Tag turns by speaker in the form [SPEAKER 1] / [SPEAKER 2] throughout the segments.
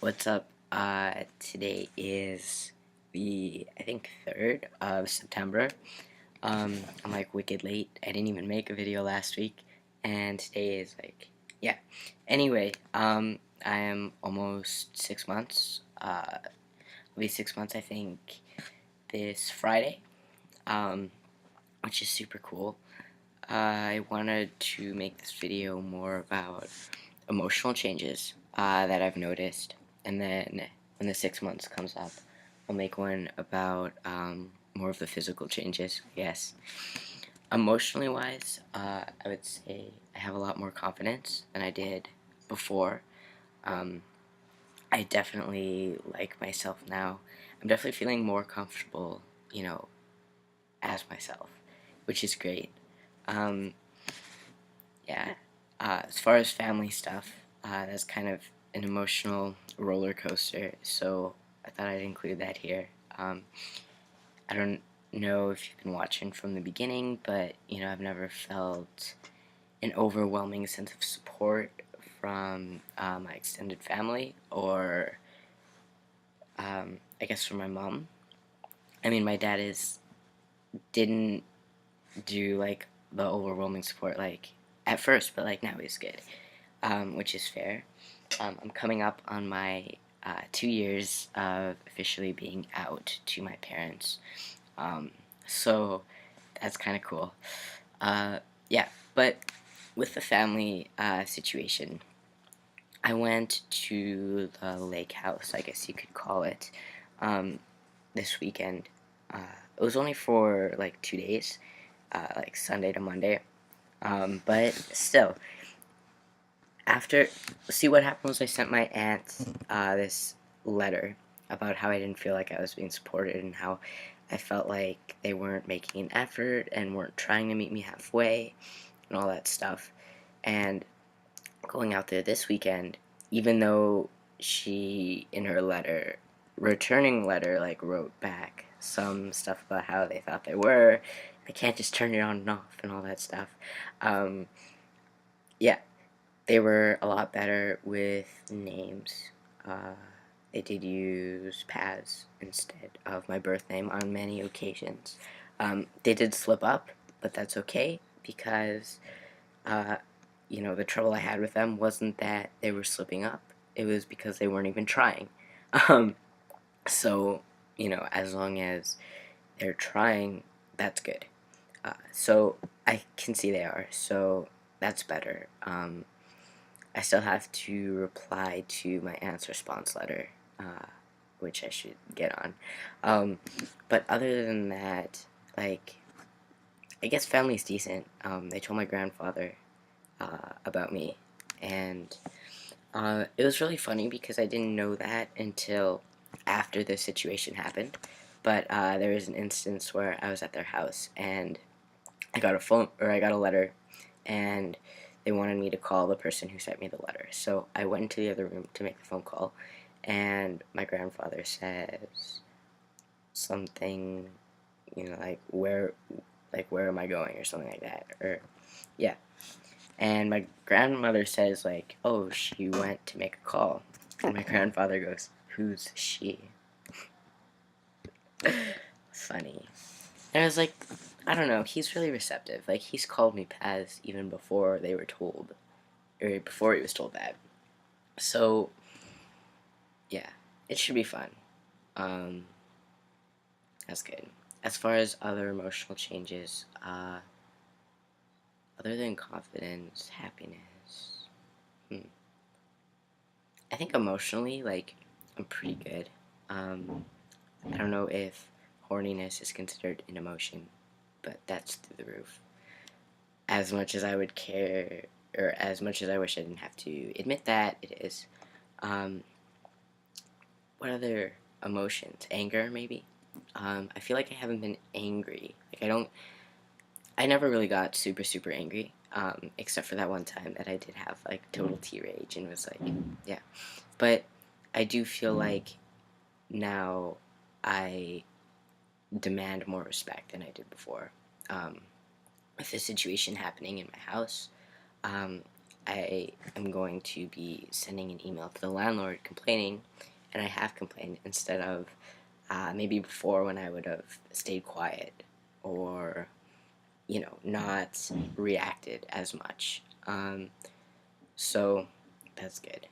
[SPEAKER 1] What's up? Today is I think, 3rd of September. I'm like wicked late. I didn't even make a video last week, and today is like, yeah. Anyway, I am almost 6 months. I'll be 6 months, I think, this Friday, um, which is super cool. I wanted to make this video more about emotional changes that I've noticed, and then when the 6 months comes up, I'll make one about more of the physical changes. Yes, emotionally wise, I would say I have a lot more confidence than I did before. Um, I definitely like myself now. I'm definitely feeling more comfortable, as myself, which is great. Um, yeah. As far as family stuff, that's kind of an emotional roller coaster, so I thought I'd include that here. I don't know if you've been watching from the beginning, but I've never felt an overwhelming sense of support from my extended family, or I guess from my mom. I mean, my dad didn't do like the overwhelming support like at first, but like now he's good, which is fair. I'm coming up on my 2 years of officially being out to my parents, um, so that's kind of cool. Uh, yeah, but with the family situation, I went to the lake house, I guess you could call it, um, this weekend. It was only for like 2 days, like Sunday to Monday, but still, after, see, what happened was I sent my aunt this letter about how I didn't feel like I was being supported, and how I felt like they weren't making an effort and weren't trying to meet me halfway and all that stuff. And going out there this weekend, even though she, in her returning letter, like wrote back some stuff about how they thought they were, I can't just turn it on and off and all that stuff. Um, yeah, they were a lot better with names. Uh, they did use Paz instead of my birth name on many occasions. They did slip up, but that's okay, because, uh, the trouble I had with them wasn't that they were slipping up. It was because they weren't even trying. Um, so, as long as they're trying, that's good. So I can see they are, so that's better. I still have to reply to my aunt's response letter, which I should get on. But other than that, like, I guess family's decent. They told my grandfather about me, and it was really funny because I didn't know that until after the situation happened. But there was an instance where I was at their house, and I got a letter, and they wanted me to call the person who sent me the letter. So I went into the other room to make the phone call, and my grandfather says something, where am I going, or something like that, or yeah. And my grandmother says, like, oh, she went to make a call, and my grandfather goes, who's she? Funny. And I was like, I don't know, he's really receptive. Like, he's called me Paz even before they were told, or before he was told that. So, yeah, it should be fun. Um, that's good. As far as other emotional changes, other than confidence, happiness, I think emotionally, like, I'm pretty good. Um, I don't know if horniness is considered an emotion, but that's through the roof. As much as I would care, or as much as I wish I didn't have to admit that, it is. Um, what other emotions? Anger, maybe? I feel like I haven't been angry. Like, I never really got super, super angry, except for that one time that I did have, like, total T-rage, and was like, yeah. But I do feel like now I demand more respect than I did before. With the situation happening in my house, um, I am going to be sending an email to the landlord complaining, and I have complained instead of maybe before when I would have stayed quiet or, not reacted as much. So that's good.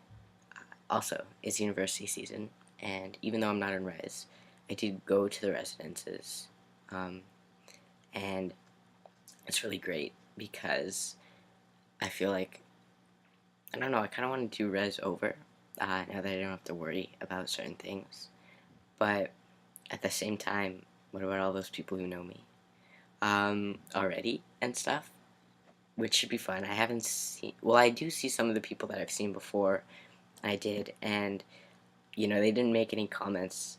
[SPEAKER 1] Also, it's university season, and even though I'm not in res, I did go to the residences, um, and it's really great because I feel like, I don't know, I kind of want to do res over now that I don't have to worry about certain things. But at the same time, what about all those people who know me already and stuff? Which should be fun. I haven't seen, well, I do see some of the people that I've seen before. I did, and they didn't make any comments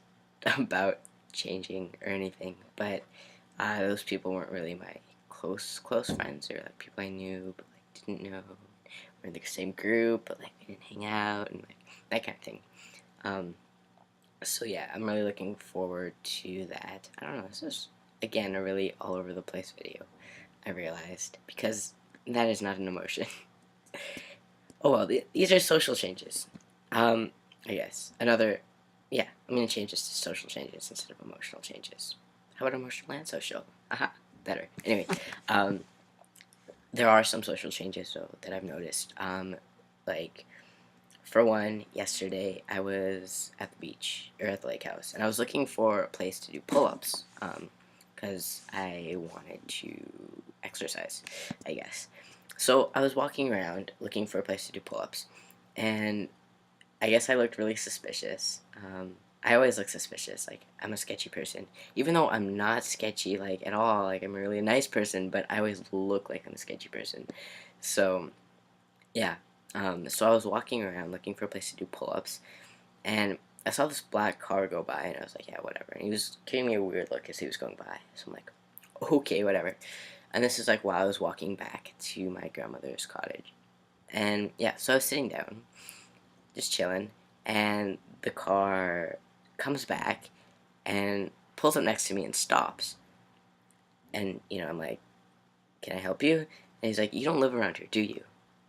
[SPEAKER 1] about changing or anything, but those people weren't really my close friends, or like people I knew but like didn't know. We're in the same group, but like we didn't hang out and like that kind of thing. So yeah, I'm really looking forward to that. I don't know. This is again a really all over the place video. I realized because that is not an emotion. Oh well, these are social changes. I guess another. Yeah, I'm gonna change this to social changes instead of emotional changes. How about emotional and social? Aha, better. Anyway, um, there are some social changes though that I've noticed. Like for one, yesterday I was at the beach or at the lake house, and I was looking for a place to do pull-ups. Because I wanted to exercise, I guess. So I was walking around looking for a place to do pull-ups, and I guess I looked really suspicious. I always look suspicious. Like I'm a sketchy person, even though I'm not sketchy like at all. Like I'm a really nice person, but I always look like I'm a sketchy person. So yeah. So I was walking around looking for a place to do pull-ups, and I saw this black car go by, and I was like, yeah, whatever. And he was giving me a weird look as he was going by. So I'm like, okay, whatever. And this is like while I was walking back to my grandmother's cottage. And yeah, so I was sitting down, just chilling, and the car comes back and pulls up next to me and stops. And, I'm like, can I help you? And he's like, you don't live around here, do you?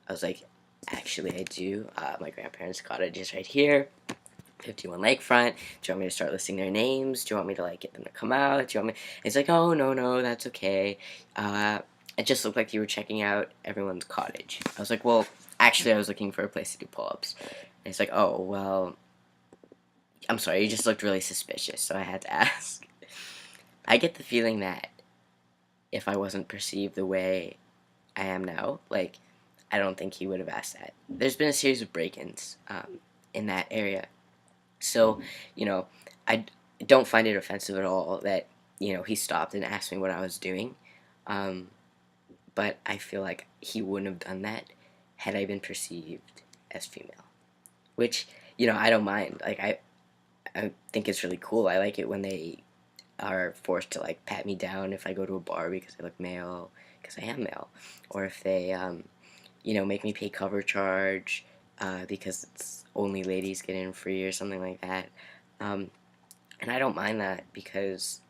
[SPEAKER 1] I was like, actually, I do. My grandparents' cottage is right here. 51 Lakefront. Do you want me to start listing their names? Do you want me to like get them to come out? Do you want me? It's like, oh no, that's okay. It just looked like you were checking out everyone's cottage. I was like, well, actually, I was looking for a place to do pull-ups. And it's like, oh well, I'm sorry, you just looked really suspicious, so I had to ask. I get the feeling that if I wasn't perceived the way I am now, like, I don't think he would have asked that. There's been a series of break-ins in that area. So, I don't find it offensive at all that, he stopped and asked me what I was doing. But I feel like he wouldn't have done that had I been perceived as female. Which, I don't mind. Like, I think it's really cool. I like it when they are forced to, like, pat me down if I go to a bar because I look male, because I am male. Or if they, make me pay cover charge because it's only ladies get in free or something like that. And I don't mind that because,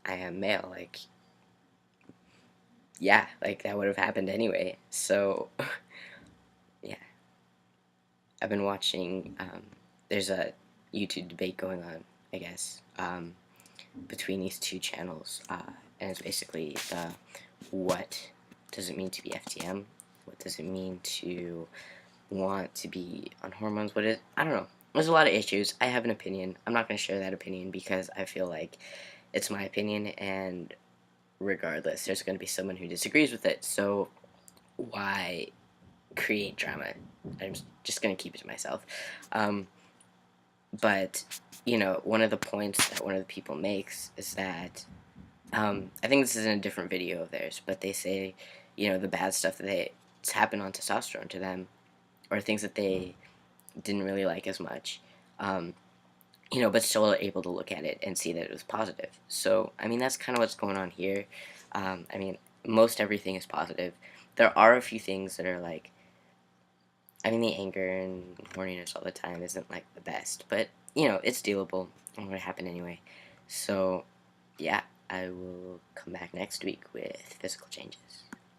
[SPEAKER 1] I am male. Like, yeah, like that would have happened anyway. So, yeah. I've been watching, there's a YouTube debate going on, I guess, between these two channels. And it's basically what does it mean to be FTM? What does it mean to want to be on hormones? I don't know. There's a lot of issues. I have an opinion. I'm not going to share that opinion because I feel like it's my opinion, and regardless, there's going to be someone who disagrees with it. So why create drama? I'm just going to keep it to myself. But, one of the points that one of the people makes is that, I think this is in a different video of theirs, but they say, the bad stuff that's happened on testosterone to them, or things that they didn't really like as much, but still able to look at it and see that it was positive. So, I mean, that's kind of what's going on here. I mean, most everything is positive. There are a few things that are like, I mean, the anger and horniness all the time isn't like the best, but, it's dealable and what happened anyway. So, yeah, I will come back next week with physical changes.